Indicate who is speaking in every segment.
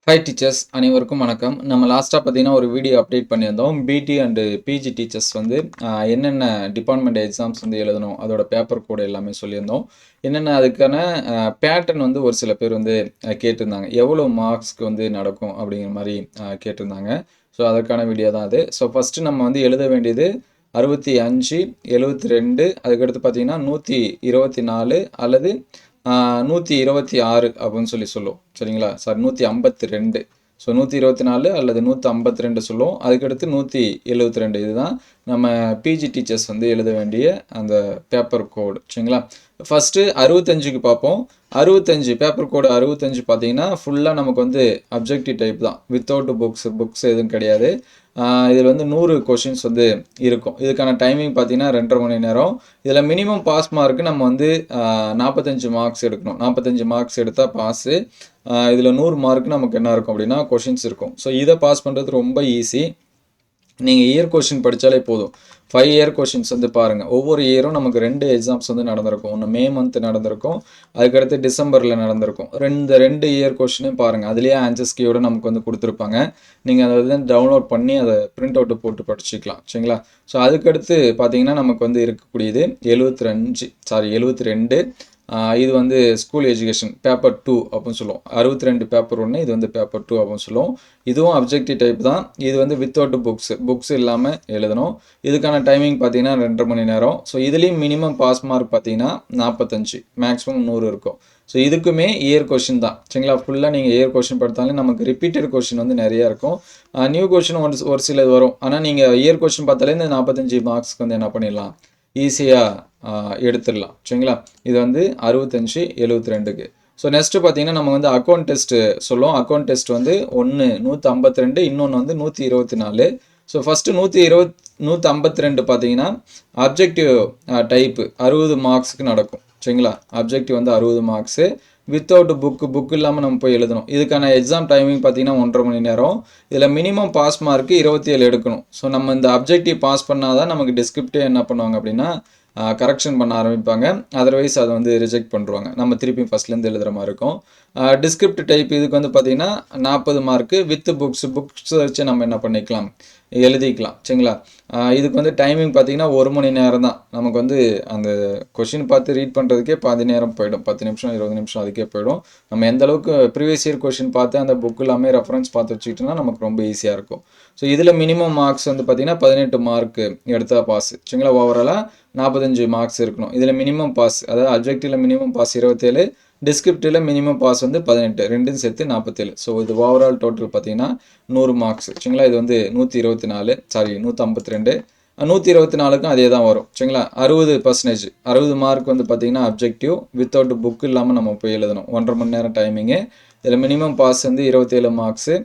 Speaker 1: Hi teachers அனைவருக்கும் வணக்கம். நம்ம லாஸ்ட்டாக பார்த்தீங்கன்னா ஒரு வீடியோ அப்டேட் பண்ணியிருந்தோம். பிடி அண்டு பிஜி டீச்சர்ஸ் வந்து என்னென்ன டிபார்ட்மெண்ட் எக்ஸாம்ஸ் வந்து எழுதணும், அதோட பேப்பர் கோடு எல்லாமே சொல்லியிருந்தோம். என்னென்ன அதுக்கான பேட்டர்ன் வந்து ஒரு சில பேர் வந்து கேட்டிருந்தாங்க. எவ்வளோ மார்க்ஸ்க்கு வந்து நடக்கும் அப்படிங்கிற மாதிரி கேட்டிருந்தாங்க. ஸோ அதற்கான வீடியோ தான் அது. ஸோ ஃபஸ்ட்டு நம்ம வந்து எழுத வேண்டியது 65, 72, அதுக்கடுத்து பார்த்தீங்கன்னா 124 அல்லது 126 அப்படின்னு சொல்லுவோம். சரிங்களா? சாரி 152. ஸோ 124 அல்லது 152 சொல்லுவோம். அதுக்கடுத்து 172. இதுதான் நம்ம பிஜி டீச்சர்ஸ் வந்து எழுத வேண்டிய அந்த பேப்பர் கோடு. சரிங்களா? ஃபஸ்ட்டு 65க்கு பார்ப்போம். 65 பேப்பர் கோடு 65 பார்த்தீங்கன்னா ஃபுல்லாக நமக்கு வந்து அப்ஜெக்டிவ் டைப் தான். வித்தவுட் புக்ஸ் எதுவும் கிடையாது. இதில் வந்து 100 கொஷின்ஸ் வந்து இருக்கும். இதுக்கான டைமிங் பார்த்தீங்கன்னா 2.5 மணி நேரம். இதில் மினிமம் பாஸ் மார்க்கு நம்ம வந்து 45 மார்க்ஸ் எடுக்கணும். 45 மார்க்ஸ் எடுத்தால் பாஸு. இதில் 100 மார்க் நமக்கு என்ன இருக்கும் அப்படின்னா கொஷின்ஸ் இருக்கும். ஸோ இதை பாஸ் பண்ணுறது ரொம்ப ஈஸி. நீங்கள் இயர் கொஷின் படித்தாலே போதும். 5 இயர் கொஷின்ஸ் வந்து பாருங்கள். ஒவ்வொரு இயரும் நமக்கு 2 எக்ஸாம்ஸ் வந்து நடந்திருக்கும். ஒன்று மே மந்த் நடந்திருக்கும், அதுக்கடுத்து டிசம்பரில் நடந்திருக்கும். ரெண்டு இயர் கொஷினையும் பாருங்கள். அதுலேயே ஆன்சர்ஸ் கீயோட நமக்கு வந்து கொடுத்துருப்பாங்க. நீங்கள் அதை வந்து டவுன்லோட் பண்ணி அதை பிரிண்ட் அவுட்டு போட்டு படிச்சுக்கலாம். சரிங்களா? ஸோ அதுக்கடுத்து பார்த்தீங்கன்னா நமக்கு வந்து இருக்கக்கூடியது 72. இது வந்து ஸ்கூல் எஜுகேஷன் பேப்பர் 2 அப்படின்னு சொல்லுவோம். 62 பேப்பர் 1, இது வந்து பேப்பர் 2 அப்படின்னு சொல்லுவோம். இதுவும் அப்ஜெக்டிவ் டைப் தான். இது வந்து வித்தவுட் புக்ஸ் இல்லாமல் எழுதணும். இதுக்கான டைமிங் பார்த்தீங்கன்னா 2.5 மணி நேரம். ஸோ இதுலேயும் மினிமம் பாஸ் மார்க் பார்த்தீங்கன்னா 45, மேக்ஸிமம் 100 இருக்கும். ஸோ இதுக்குமே இயர் கொஷின் தான். சரிங்களா? ஃபுல்லாக நீங்கள் இயர் கொஷின் படித்தாலும் நமக்கு ரிப்பீட்டட் கொஷின் வந்து நிறையா இருக்கும். நியூ கொஷின் ஒரு சிலது வரும். ஆனால் நீங்கள் இயர் கொஷின் பார்த்தாலே இந்த 45 மார்க்ஸ்க்கு வந்து என்ன பண்ணிடலாம், ஈஸியாக எடுத்துடலாம். சரிங்களா? இது வந்து 65, 72க்கு. ஸோ நெக்ஸ்ட்டு பார்த்தீங்கன்னா நம்ம வந்து அக்கௌண்ட் டெஸ்ட்டு சொல்லுவோம். அக்கௌண்ட் டெஸ்ட் வந்து 152, இன்னொன்று வந்து 124. ஸோ ஃபஸ்ட்டு 152 பார்த்தீங்கன்னா அப்ஜெக்டிவ் டைப்பு 60 மார்க்ஸுக்கு நடக்கும். சரிங்களா? அப்ஜெக்டிவ் வந்து 60 மார்க்ஸு. வித்தவுட் புக் இல்லாமல் நம்ம போய் எழுதணும். இதுக்கான எக்ஸாம் டைமிங் பார்த்தீங்கன்னா 1.5 மணி நேரம். இதில் மினிமம் பாஸ் மார்க்கு 27 எடுக்கணும். ஸோ நம்ம இந்த அப்ஜெக்டிவ் பாஸ் பண்ணால் தான் நமக்கு டிஸ்கிரிப்டே என்ன பண்ணுவாங்க அப்படின்னா கரெக்ஷன் பண்ண ஆரம்பிப்பாங்க. அதர்வைஸ் அதை வந்து ரிஜெக்ட் பண்ணுவாங்க. நம்ம திருப்பி ஃபஸ்ட்லேருந்து எழுதுகிற மாதிரி இருக்கும். டிஸ்கிரிப்ட் டைப் இதுக்கு வந்து பார்த்திங்கன்னா 40 மார்க்கு வித் புக்ஸ் வச்சு நம்ம என்ன பண்ணிக்கலாம், எழுதிக்கலாம். சரிங்களா? இதுக்கு வந்து டைமிங் பார்த்திங்கன்னா 1 மணி நேரம் தான். நமக்கு வந்து அந்த கொஷின் பார்த்து ரீட் பண்ணுறதுக்கே பாதி நேரம் போயிடும். 10 நிமிஷம் 20 நிமிஷம் அதுக்கே போயிடும். நம்ம எந்த அளவுக்கு ப்ரீவியஸ் இயர் கொஷின் பார்த்து அந்த புக் எல்லாமே ரெஃபரன்ஸ் பார்த்து வச்சுக்கிட்டோம்னா நமக்கு ரொம்ப ஈஸியாக இருக்கும். ஸோ இதில் மினிமம் மார்க்ஸ் வந்து பார்த்திங்கன்னா 18 மார்க்கு எடுத்தால் பாஸ். சரிங்களா? ஓவராலாக 45 மார்க்ஸ் இருக்கணும். இதில் மினிமம் பாஸ், அதாவது அப்ஜெக்டிவில் மினிமம் பாஸ் 27, டிஸ்கிரிப்டிவில் மினிமம் பாஸ் வந்து 18, ரெண்டும் சேர்த்து 47. ஸோ இது ஓவரால் டோட்டல் பார்த்தீங்கன்னா 100 மார்க்ஸ். சரிங்களா? இது வந்து 152, 124க்கும் அதே தான் வரும். சரிங்களா? 60%, 60 மார்க் வந்து பார்த்தீங்கன்னா அப்ஜெக்டிவ் வித்தவுட் புக் இல்லாமல் நம்ம போய் எழுதணும். 1.5 மணி நேரம் டைமிங்கு. இதில் மினிமம் பாஸ் வந்து 27 மார்க்ஸு.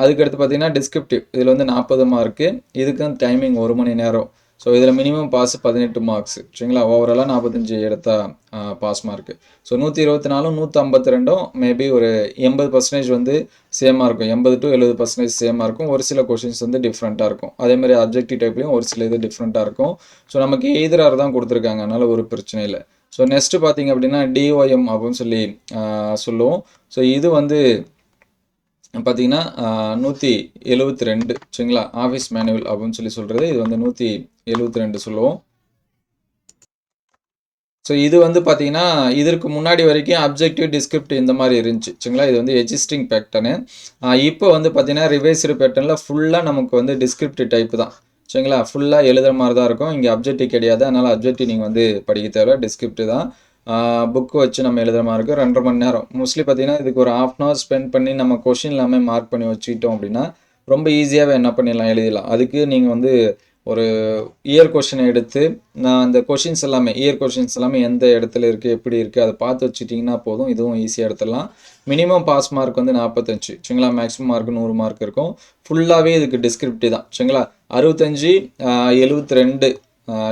Speaker 1: அதுக்கடுத்து பார்த்தீங்கன்னா டிஸ்கிரிப்டிவ் இதில் வந்து 40 மார்க்கு. இதுக்கும் டைமிங் 1 மணி நேரம். ஸோ இதில் மினிமம் பாஸ் 18 மார்க்ஸ். சரிங்களா? ஓவராலாக 45 எடுத்தால் பாஸ் மார்க்கு. ஸோ 124, 152 மேபி ஒரு 80% வந்து சேமாக இருக்கும். 80 to 70% சேமாக இருக்கும். ஒரு சில கொஷின்ஸ் வந்து டிஃப்ரெண்ட்டாக இருக்கும். அதேமாதிரி அப்ஜெக்டிவ் டைப்லையும் ஒரு சில இது டிஃப்ரெண்ட்டாக இருக்கும். ஸோ நமக்கு எய்தராக தான் கொடுத்துருக்காங்க, அதனால் ஒரு பிரச்சனை இல்லை. ஸோ நெக்ஸ்ட்டு பார்த்திங்க அப்படின்னா டிஓஎம் அப்படின்னு சொல்லுவோம். ஸோ இது வந்து பார்த்தீங்கன்னா 172. சரிங்களா? ஆஃபீஸ் மேனுவல் அப்படின்னு சொல்கிறது. இது வந்து 172 சொல்லுவோம். ஸோ இது வந்து பார்த்தீங்கன்னா இதற்கு முன்னாடி வரைக்கும் அப்ஜெக்டிவ் டிஸ்கிரிப்டிவ் இந்த மாதிரி இருந்துச்சு. சரிங்களா? இது வந்து எக்ஸிஸ்டிங் பேட்டர்னு. இப்போ வந்து பார்த்தீங்கன்னா ரிவைஸ்டு பேட்டர்னில் ஃபுல்லாக நமக்கு வந்து டிஸ்கிரிப்டிவ் டைப் தான். சரிங்களா? ஃபுல்லாக எழுதுகிற மாதிரி தான் இருக்கும். இங்கே அப்ஜெக்டிவ் கிடையாது. அதனால் அப்ஜெக்டிவ் நீங்கள் வந்து படிக்க தேவை, டிஸ்கிரிப்டிவ் தான். புக்கு வச்சு நம்ம எழுதுகிற மாதிரி இருக்கும். 2.5 மணி நேரம். மோஸ்ட்லி பார்த்தீங்கன்னா இதுக்கு ஒரு 1/2 hour ஸ்பெண்ட் பண்ணி நம்ம கொஷின் எல்லாமே மார்க் பண்ணி வச்சுக்கிட்டோம் அப்படின்னா ரொம்ப ஈஸியாகவே என்ன பண்ணிடலாம், எழுதிடலாம். அதுக்கு நீங்கள் வந்து ஒரு இயர் கொஷினை எடுத்து நான் அந்த கொஷின்ஸ் எல்லாமே இயர் கொஷின்ஸ் எல்லாமே எந்த இடத்துல இருக்குது, எப்படி இருக்குது, அதை பார்த்து வச்சுட்டிங்கன்னா போதும். இதுவும் ஈஸியாக எடுத்துடலாம். மினிமம் பாஸ் மார்க் வந்து 45. சரிங்களா? மேக்ஸிமம் மார்க் 100 மார்க் இருக்கும். ஃபுல்லாகவே இதுக்கு டிஸ்கிரிப்டிவ் தான். சரிங்களா? 65, 72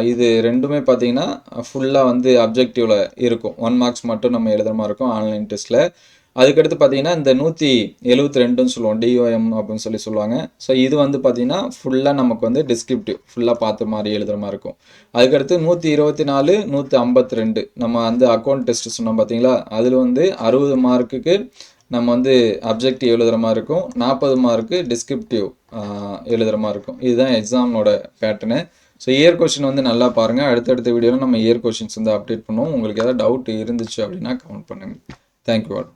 Speaker 1: இது ரெண்டுமே பார்த்தீங்கன்னா ஃபுல்லாக வந்து அப்ஜெக்டிவில் இருக்கும். 1 மார்க்ஸ் மட்டும் நம்ம எழுதுகிற மாதிரி இருக்கும் ஆன்லைன் டெஸ்ட்டில். அதுக்கடுத்து பார்த்தீங்கன்னா இந்த 172ன்னு சொல்லுவோம், டிஓஎம் அப்படின்னு சொல்லுவாங்க. ஸோ இது வந்து பார்த்தீங்கன்னா ஃபுல்லாக நமக்கு வந்து டிஸ்கிரிப்டிவ் ஃபுல்லாக பார்த்த மாதிரி எழுதுகிற மாதிரி இருக்கும். அதுக்கடுத்து 124, 152 நம்ம அந்த அக்கௌண்ட் டெஸ்ட் சொன்னோம் பார்த்தீங்களா, அதில் வந்து 60 மார்க்குக்கு நம்ம வந்து அப்ஜெக்டிவ் எழுதுகிற மாதிரி இருக்கும், 40 மார்க்கு டிஸ்கிரிப்டிவ் எழுதுகிற மாதிரி இருக்கும். இதுதான் எக்ஸாமோட பேட்டர்னு. ஸோ இயர் கொஷின் வந்து நல்லா பாருங்கள். அடுத்தடுத்த வீடியோவில் நம்ம இயர் கொஷின்ஸ் வந்து அப்டேட் பண்ணுவோம். உங்களுக்கு ஏதாவது டவுட் இருந்துச்சு அப்படின்னா கமெண்ட் பண்ணுங்கள். Thank you all.